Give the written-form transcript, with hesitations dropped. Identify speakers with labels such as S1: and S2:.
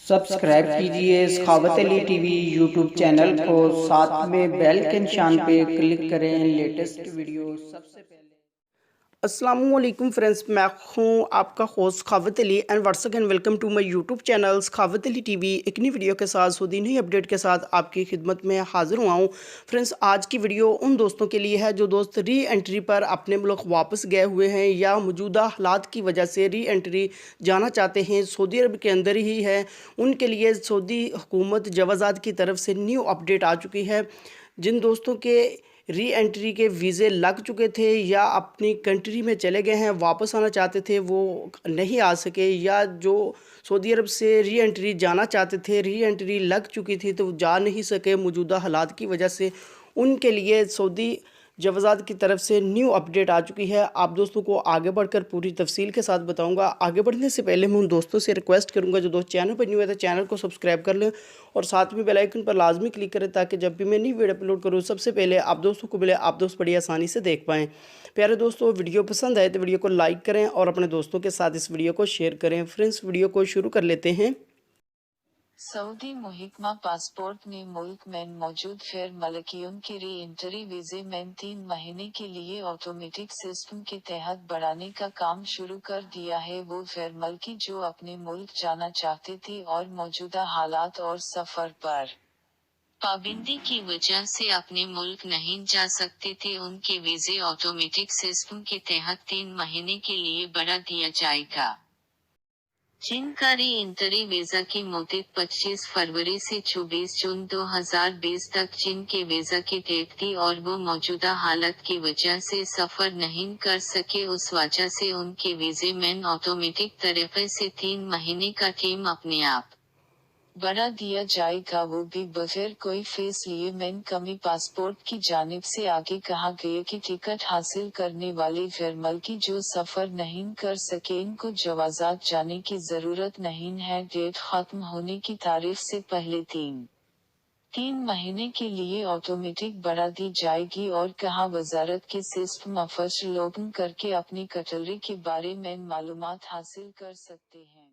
S1: Subscribe कीजिए सखावत Ali TV YouTube channel को, साथ में बेल के निशान पे क्लिक करें लेटेस्ट वीडियो सबसे पहले। अस्सलामुअलैकुम फ्रेंड्स, मैं हूँ आपका host Sakhawat Ali and what's again welcome to my YouTube channel Sakhawat Ali TV. एक नई वीडियो के साथ सऊदी नई अपडेट के साथ आपकी खिदमत में हाजिर हुआ हूँ। फ्रेंड्स, आज की वीडियो उन दोस्तों के लिए है जो दोस्त री एंट्री पर अपने मुल्क वापस गए हुए हैं या मौजूदा हालात की वजह से री एंट्री जाना चाहते हैं, सऊदी अरब के अंदर ही है। उनके लिए सऊदी हुकूमत जवाज़ात की तरफ से न्यू अपडेट आ चुकी है। जिन दोस्तों के री एंट्री के वीज़े लग चुके थे या अपनी कंट्री में चले गए हैं, वापस आना चाहते थे, वो नहीं आ सके, या जो सऊदी अरब से री एंट्री जाना चाहते थे, री एंट्री लग चुकी थी तो जा नहीं सके मौजूदा हालात की वजह से, उनके लिए सऊदी जवाज़ात की तरफ से न्यू अपडेट आ चुकी है। आप दोस्तों को आगे बढ़कर पूरी तफसील के साथ बताऊंगा। आगे बढ़ने से पहले मैं उन दोस्तों से रिक्वेस्ट करूंगा जो दोस्त चैनल पर न्यू है तो चैनल को सब्सक्राइब कर लें और साथ में बेल आइकन पर लाजमी क्लिक करें ताकि जब भी मैं नई वीडियो अपलोड करूँ सबसे पहले आप दोस्तों को मिले, आप दोस्त बड़ी आसानी से देख पाएँ। प्यारे दोस्तों, वीडियो पसंद आए तो वीडियो को लाइक करें और अपने दोस्तों के साथ इस वीडियो को शेयर करें। फ्रेंड्स, वीडियो को शुरू कर लेते हैं।
S2: सऊदी महकमा पासपोर्ट ने मुल्क में मौजूद गैर मलकियों के री एंट्री वीज़े में 3 महीने के लिए ऑटोमेटिक सिस्टम के तहत बढ़ाने का काम शुरू कर दिया है। वो गैर मल्की जो अपने मुल्क जाना चाहते थे और मौजूदा हालात और सफ़र पर पाबंदी की वजह से अपने मुल्क नहीं जा सकते थे, उनके वीज़े ऑटोमेटिक सिस्टम के तहत 3 महीने के लिए बढ़ा दिया जाएगा। जिनका री एंट्री वीज़ा की मुद्दत 25 फरवरी से 24 जून 2020 तक जिनके वीज़ा की डेट थी और वो मौजूदा हालत की वजह से सफ़र नहीं कर सके, उस वजह से उनके वीज़े में ऑटोमेटिक तरीके से 3 महीने का टाइम अपने आप बढ़ा दिया जाएगा, वो भी बगैर कोई फीस लिए। में कमी पासपोर्ट की जानिब से आगे कहा गया कि टिकट हासिल करने वाले गैर मल्की जो सफ़र नहीं कर सके इनको जवाज़ात जाने की ज़रूरत नहीं है। डेट ख़त्म होने की तारीख से पहले 3 महीने के लिए ऑटोमेटिक बढ़ा दी जाएगी और कहा वजारत के सिस्टम अफसर लोगन करके अपनी कटलरी के बारे में मालूमात हासिल कर सकते हैं।